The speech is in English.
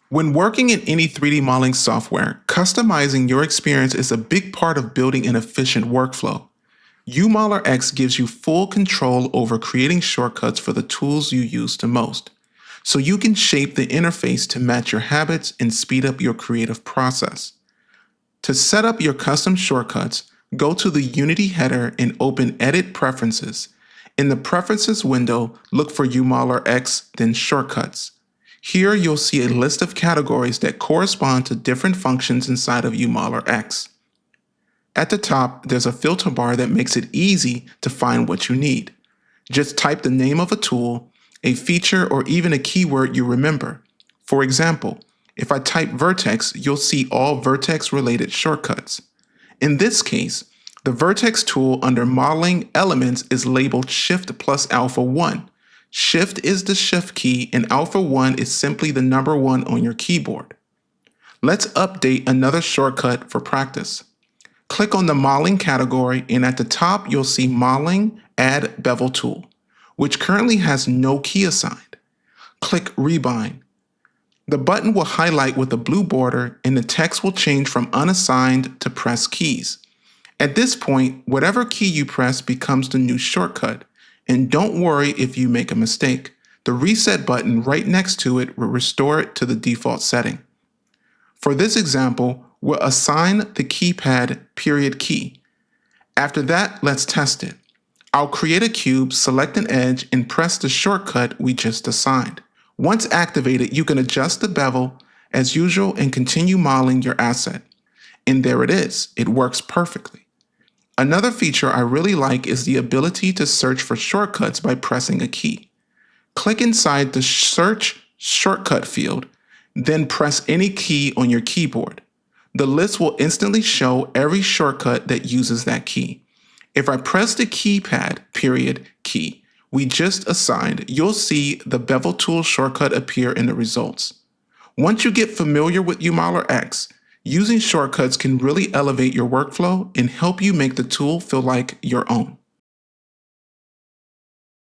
When working in any 3D modeling software, customizing your experience is a big part of building an efficient workflow. UModelerX gives you full control over creating shortcuts for the tools you use the most, so you can shape the interface to match your habits and speed up your creative process. To set up your custom shortcuts, go to the Unity header and open Edit Preferences. In the Preferences window, look for UModelerX, then Shortcuts. Here you'll see a list of categories that correspond to different functions inside of UModelerX. At the top, there's a filter bar that makes it easy to find what you need. Just type the name of a tool, a feature, or even a keyword you remember. For example, if I type vertex, you'll see all vertex-related shortcuts. In this case, the vertex tool under Modeling Elements is labeled Shift plus Alpha 1. Shift is the Shift key and Alpha 1 is simply the number 1 on your keyboard. Let's update another shortcut for practice. Click on the Modeling category and at the top you'll see Modeling Add Bevel Tool, which currently has no key assigned. Click Rebind. The button will highlight with a blue border and the text will change from unassigned to press keys. At this point, whatever key you press becomes the new shortcut. And don't worry if you make a mistake. The reset button right next to it will restore it to the default setting. For this example, we'll assign the keypad period key. After that, let's test it. I'll create a cube, select an edge, and press the shortcut we just assigned. Once activated, you can adjust the bevel as usual and continue modeling your asset. And there it is. It works perfectly. Another feature I really like is the ability to search for shortcuts by pressing a key. Click inside the Search Shortcut field, then press any key on your keyboard. The list will instantly show every shortcut that uses that key. If I press the keypad period key we just assigned, you'll see the Bevel Tool shortcut appear in the results. Once you get familiar with UModelerX, using shortcuts can really elevate your workflow and help you make the tool feel like your own.